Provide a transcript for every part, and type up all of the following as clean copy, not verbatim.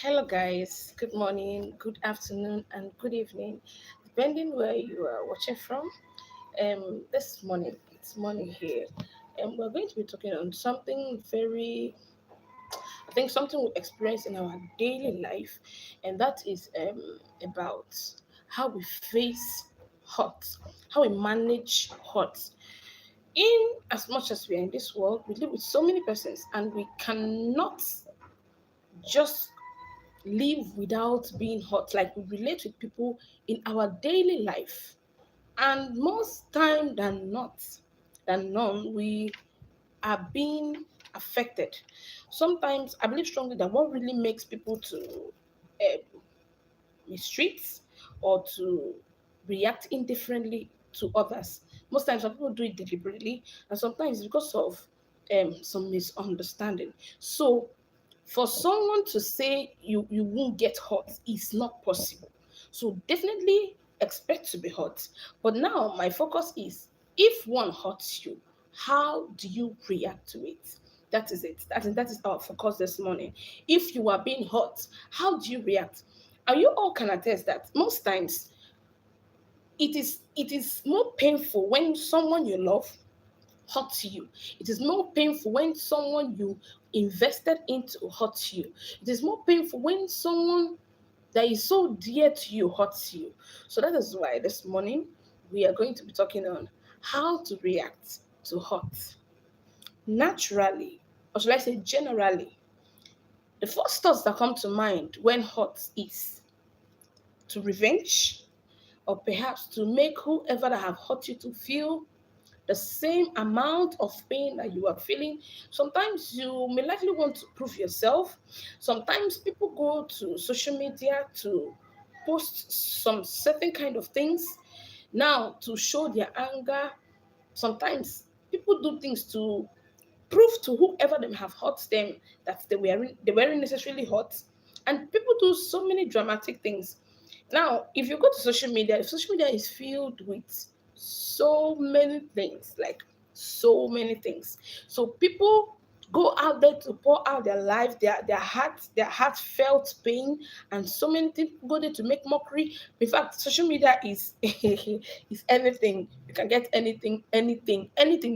Hello, guys. Good morning, good afternoon, and good evening, depending where you are watching from. This morning, it's morning here, and we're going to be talking on something very, I think, something we experience in our daily life, and that is about how we face hurt, how we manage hurt. In as much as we are in this world, we live with so many persons, and we cannot just live without being hurt. Like we relate with people in our daily life, and most time than none, we are being affected. Sometimes I believe strongly that what really makes people to mistreat or to react indifferently to others. Most times, some people do it deliberately, and sometimes because of some misunderstanding. So, for someone to say you won't get hurt is not possible. So definitely expect to be hurt. But now my focus is, if one hurts you, how do you react to it? That is it. That is our focus this morning. If you are being hurt, how do you react? And you all can attest that most times it is more painful when someone you love hurts you. It is more painful when someone you invested into hurts you. It is more painful when someone that is so dear to you hurts you. So that is why this morning we are going to be talking on how to react to hurt. Naturally, or should I say generally, the first thoughts that come to mind when hurt is to revenge, or perhaps to make whoever that have hurt you to feel the same amount of pain that you are feeling. Sometimes you may likely want to prove yourself. Sometimes people go to social media to post some certain kind of things now to show their anger. Sometimes people do things to prove to whoever them have hurt them that they weren't necessarily hurt. And people do so many dramatic things. Now, if you go to social media, if social media is filled with so many things, like so many things. So people go out there to pour out their life, their heartfelt pain, and so many things go there to make mockery. In fact, social media is is anything. You can get anything,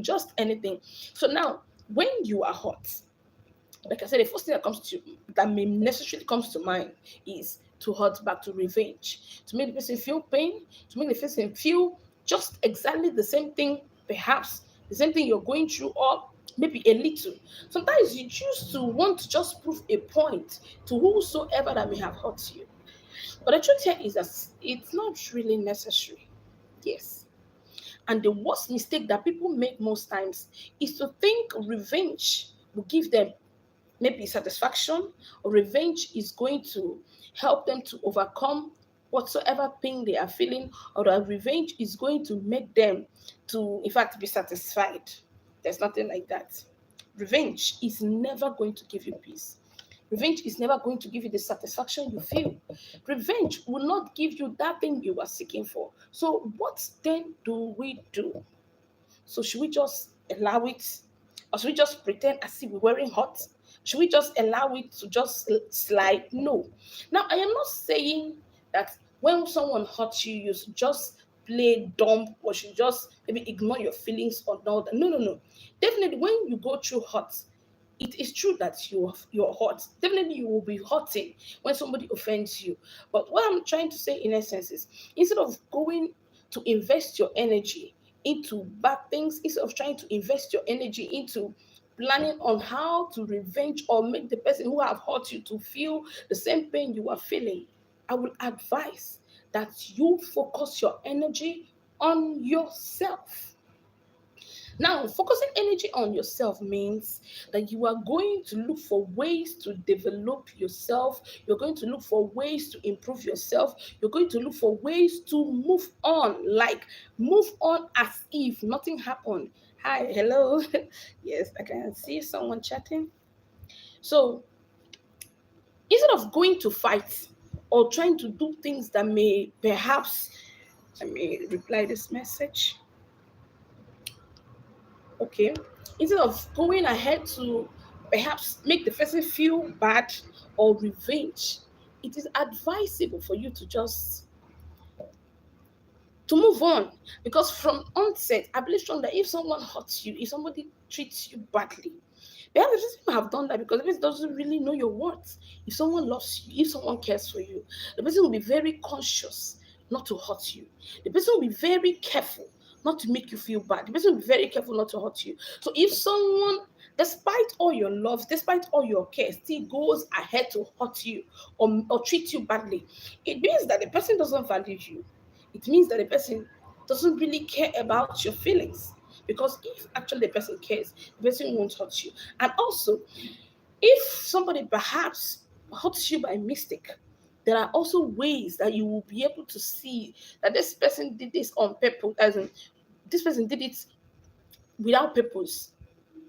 just anything. So now, when you are hot, like I said, the first thing that may necessarily comes to mind is to hurt back, to revenge, to make the person feel pain, to make the person feel just exactly the same thing, perhaps the same thing you're going through, or maybe a little. Sometimes you choose to want to just prove a point to whosoever that may have hurt you. But the truth here is that it's not really necessary. Yes. And the worst mistake that people make most times is to think revenge will give them maybe satisfaction, or revenge is going to help them to overcome whatsoever pain they are feeling, or that revenge is going to make them to in fact be satisfied. There's nothing like that. Revenge is never going to give you peace. Revenge is never going to give you the satisfaction you feel. Revenge will not give you that thing you are seeking for. So what then do we do? So should we just allow it? Or should we just pretend as if we're wearing hot? Should we just allow it to just slide? No. Now, I am not saying that when someone hurts you, you should just play dumb, or should just maybe ignore your feelings or all that. No, no, no. Definitely, when you go through hurt, it is true that you're hurt. Definitely, you will be hurting when somebody offends you. But what I'm trying to say in essence is, instead of going to invest your energy into bad things, instead of trying to invest your energy into planning on how to revenge or make the person who have hurt you to feel the same pain you are feeling, I will advise that you focus your energy on yourself. Now, focusing energy on yourself means that you are going to look for ways to develop yourself. You're going to look for ways to improve yourself. You're going to look for ways to move on, like move on as if nothing happened. Hi, hello. Yes, I can see someone chatting. So instead of going to fight or trying to do things that may perhaps, let me reply this message. Okay, instead of going ahead to perhaps make the person feel bad or revenge, it is advisable for you to just to move on. Because from onset, I believe strong that if someone hurts you, if somebody treats you badly, perhaps the person have done that because the person doesn't really know your worth. If someone loves you, if someone cares for you, the person will be very conscious not to hurt you. The person will be very careful not to make you feel bad. The person will be very careful not to hurt you. So if someone, despite all your love, despite all your care, still goes ahead to hurt you or treat you badly, it means that the person doesn't value you. It means that the person doesn't really care about your feelings. Because if actually the person cares, the person won't hurt you. And also, if somebody perhaps hurts you by mistake, there are also ways that you will be able to see that this person did this on purpose, as in this person did it without purpose.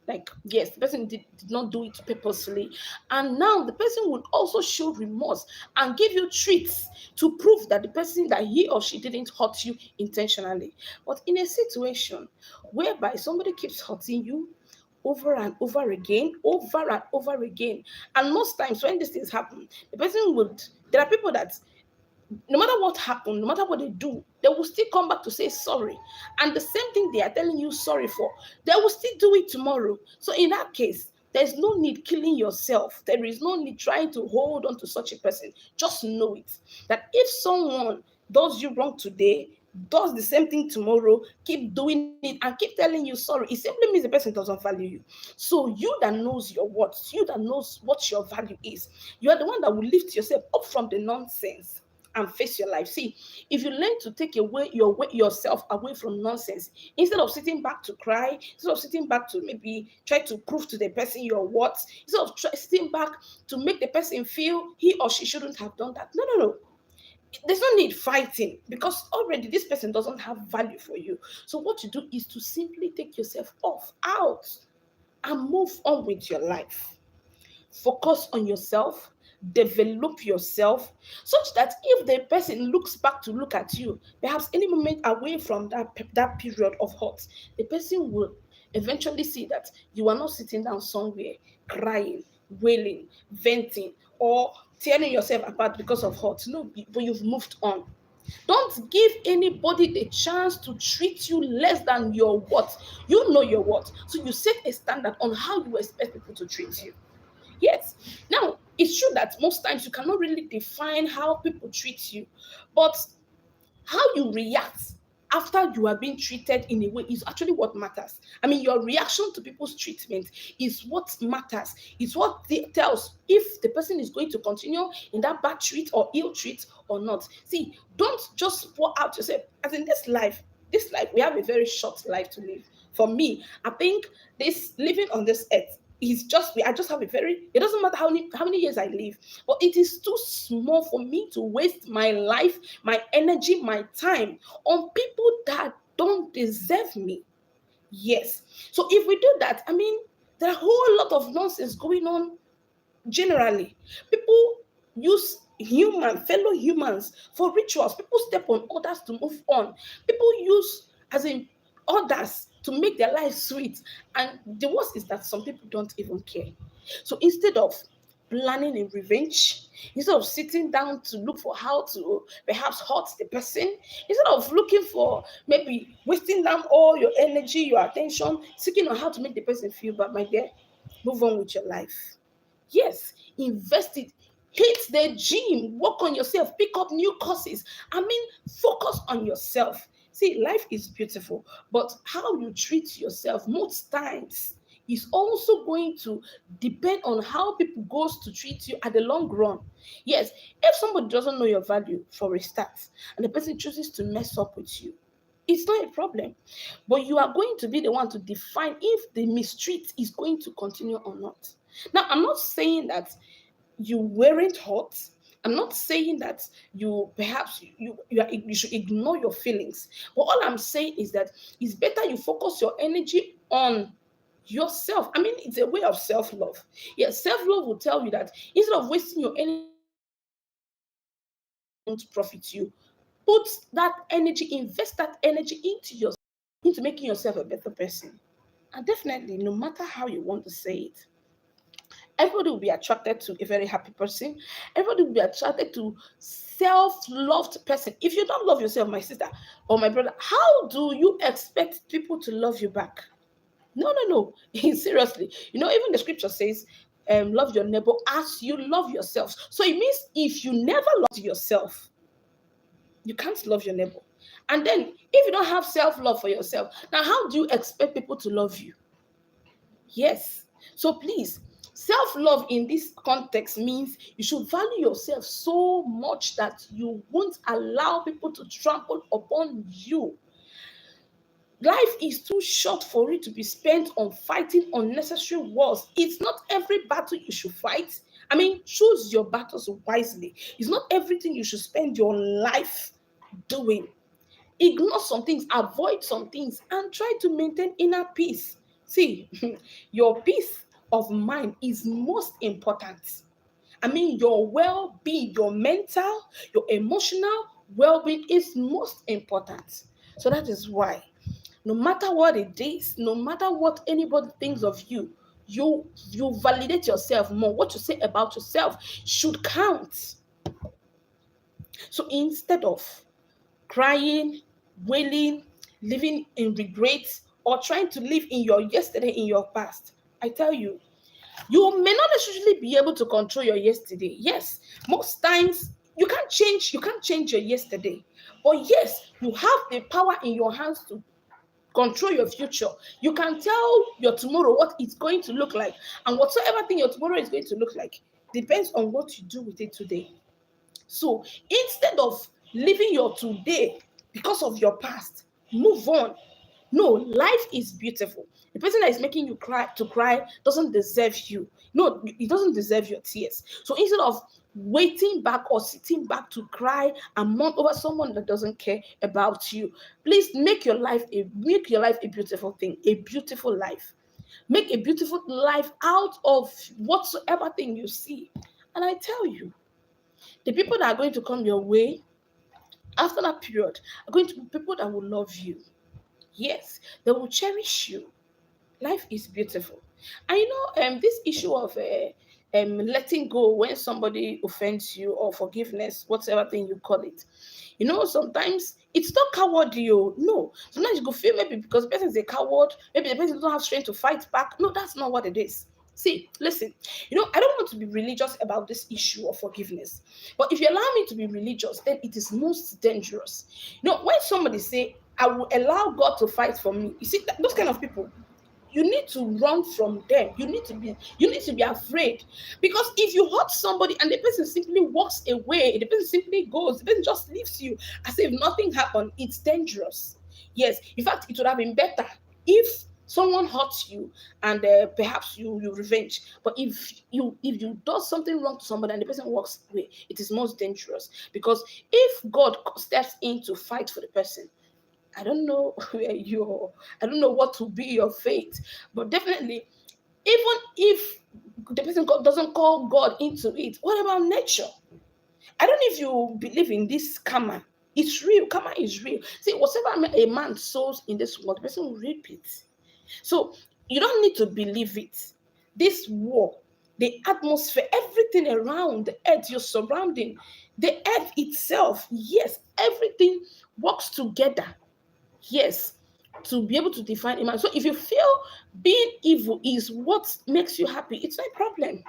Like, yes, the person did not do it purposely. And now the person would also show remorse and give you treats to prove that the person, that he or she didn't hurt you intentionally. But in a situation whereby somebody keeps hurting you over and over again, over and over again, and most times when these things happen, the person would, there are people that no matter what happened, no matter what they do, they will still come back to say sorry. And the same thing they are telling you sorry for, they will still do it tomorrow. So in that case, there's no need killing yourself. There is no need trying to hold on to such a person. Just know it that if someone does you wrong today, does the same thing tomorrow, keep doing it and keep telling you sorry, it simply means the person doesn't value you. So you that knows your worth, you that knows what your value is, you are the one that will lift yourself up from the nonsense and face your life. See, if you learn to take away yourself away from nonsense, instead of sitting back to cry, instead of sitting back to maybe try to prove to the person your worth, instead of sitting back to make the person feel he or she shouldn't have done that. No, no, no. There's no need fighting because already this person doesn't have value for you. So what you do is to simply take yourself off, out, and move on with your life. Focus on yourself, develop yourself, such that if the person looks back to look at you, perhaps any moment away from that period of hurt, the person will eventually see that you are not sitting down somewhere crying, wailing, venting, or tearing yourself apart because of hurt. No, but you've moved on. Don't give anybody the chance to treat you less than your worth. You know your worth. So you set a standard on how you expect people to treat you. Yes. Now, it's true that most times you cannot really define how people treat you, but how you react after you are being treated in a way is actually what matters. I mean, your reaction to people's treatment is what matters. It's what tells if the person is going to continue in that bad treat or ill treat or not. See, don't just pour out yourself. As in this life, we have a very short life to live. For me, I think this living on this earth is just, I just have a very, it doesn't matter how many years I live, but it is too small for me to waste my life, my energy, my time on people that don't deserve me. Yes. So if we do that, I mean, there are a whole lot of nonsense going on generally. People use fellow humans for rituals. People step on others to move on. People use, as in, others to make their life sweet. And the worst is that some people don't even care. So instead of planning a revenge, instead of sitting down to look for how to perhaps hurt the person, instead of looking for maybe wasting down all your energy, your attention, seeking on how to make the person feel bad, my dear, move on with your life. Yes, invest it. Hit the gym, work on yourself, pick up new courses. I mean, focus on yourself. See, life is beautiful, but how you treat yourself most times is also going to depend on how people goes to treat you at the long run. Yes, if somebody doesn't know your value for a start and the person chooses to mess up with you, it's not a problem. But you are going to be the one to define if the mistreat is going to continue or not. Now, I'm not saying that you weren't hurt. I'm not saying that you perhaps you should ignore your feelings. But all I'm saying is that it's better you focus your energy on yourself. I mean, it's a way of self-love. Yes, self-love will tell you that instead of wasting your energy won't profit you, put that energy, invest that energy into yourself, into making yourself a better person. And definitely, no matter how you want to say it, Everybody will be attracted to a very happy person. Everybody will be attracted to self-loved person. If you don't love yourself, my sister or my brother, how do you expect people to love you back? No, no, no. Seriously. Even the scripture says, love your neighbor as you love yourself. So it means if you never love yourself, you can't love your neighbor. And then if you don't have self-love for yourself, now how do you expect people to love you? Yes. So please, self-love in this context means you should value yourself so much that you won't allow people to trample upon you. Life is too short for it to be spent on fighting unnecessary wars. It's not every battle you should fight. I mean, choose your battles wisely. It's not everything you should spend your life doing. Ignore some things, avoid some things, and try to maintain inner peace. See, your peace of mind is most important. I mean, your well being, your mental, your emotional well being is most important. So that is why, no matter what it is, no matter what anybody thinks of you, you validate yourself more. What you say about yourself should count. So instead of crying, wailing, living in regret, or trying to live in your yesterday, in your past, I tell you, you may not necessarily be able to control your yesterday. Yes, most times you can't change your yesterday. But yes, you have the power in your hands to control your future. You can tell your tomorrow what it's going to look like, and whatsoever thing your tomorrow is going to look like depends on what you do with it today. So instead of living your today because of your past, move on. No, life is beautiful. The person that is making you cry doesn't deserve you. No, it doesn't deserve your tears. So instead of waiting back or sitting back to cry and mourn over someone that doesn't care about you, please make your life a beautiful thing, a beautiful life. Make a beautiful life out of whatsoever thing you see. And I tell you, the people that are going to come your way after that period are going to be people that will love you. Yes, they will cherish you. Life is beautiful. And this issue of letting go when somebody offends you, or forgiveness, whatever thing you call it. Sometimes it's not cowardly. No, sometimes you go feel maybe because the person is a coward, maybe the person doesn't have strength to fight back. No, that's not what it is. See, listen, I don't want to be religious about this issue of forgiveness. But if you allow me to be religious, then it is most dangerous. When somebody say, I will allow God to fight for me, you see, those kind of people, you need to run from them. You need to be afraid, because if you hurt somebody and the person simply walks away, the person simply goes, the person just leaves you as if nothing happened, it's dangerous. Yes, in fact, it would have been better if someone hurts you and perhaps you revenge. But if you do something wrong to somebody and the person walks away, it is most dangerous, because if God steps in to fight for the person, I don't know I don't know what will be your fate, but definitely, even if the person doesn't call God into it, what about nature? I don't know if you believe in this karma. It's real. Karma is real. See, whatever a man sows in this world, the person will reap it. So you don't need to believe it. This war, the atmosphere, everything around the earth, your surrounding, the earth itself, yes, everything works together. Yes, to be able to define a man. So if you feel being evil is what makes you happy, it's not a problem.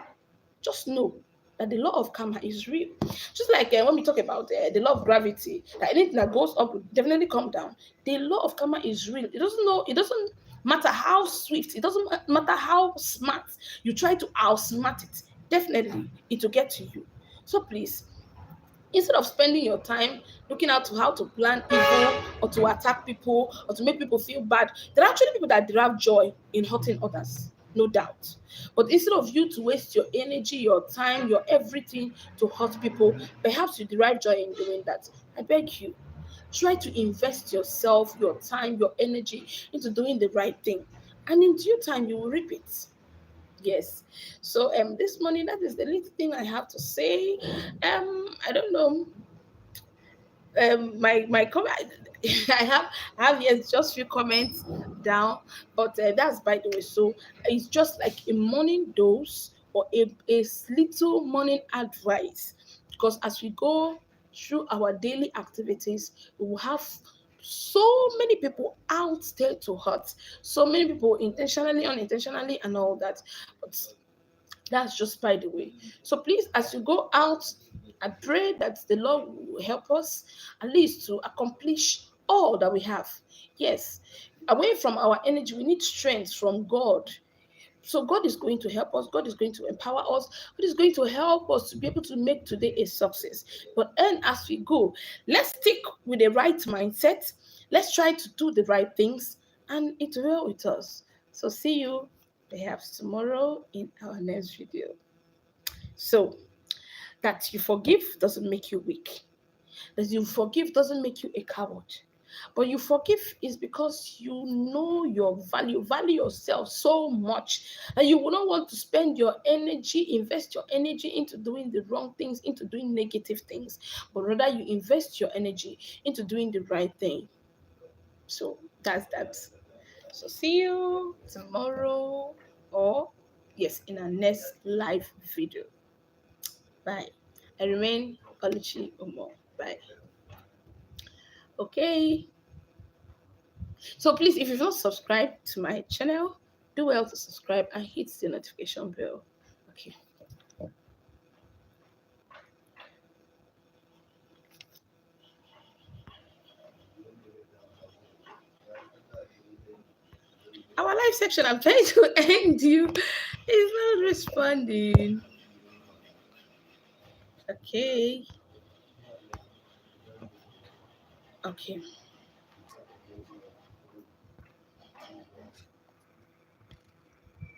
Just know that the law of karma is real. Just like when we talk about the law of gravity, that anything that goes up will definitely come down. The law of karma is real. It doesn't matter how swift, it doesn't matter how smart you try to outsmart it. Definitely, it will get to you. So please, instead of spending your time looking out to how to plan evil or to attack people or to make people feel bad, there are actually people that derive joy in hurting others, no doubt. But instead of you to waste your energy, your time, your everything to hurt people, perhaps you derive joy in doing that. I beg you, try to invest yourself, your time, your energy into doing the right thing, and in due time you will reap it. Yes. So this morning, that is the little thing I have to say. I don't know. My comment, I have yes, just few comments down, but that's by the way. So it's just like a morning dose for a little morning advice, because as we go through our daily activities, we will have so many people out there to hurt, so many people intentionally, unintentionally, and all that. But that's just by the way. So please, as you go out, I pray that the Lord will help us at least to accomplish all that we have. Yes, away from our energy, we need strength from God. So God is going to help us. God is going to empower us. God is going to help us to be able to make today a success. But then as we go, let's stick with the right mindset. Let's try to do the right things, and it will with us. So see you perhaps tomorrow in our next video. So that you forgive doesn't make you weak. That you forgive doesn't make you a coward. But you forgive is because you know your value yourself so much that you will not want to spend your energy, invest your energy into doing the wrong things, into doing negative things, but rather you invest your energy into doing the right thing. So that's that. So see you tomorrow, or yes, in our next live video. Bye. I remain Oluchi Umoh. Bye. Okay. So please, if you've not subscribed to my channel, do well to subscribe and hit the notification bell. Okay. Our live section, I'm trying to end you. It's not responding. Okay. Okay.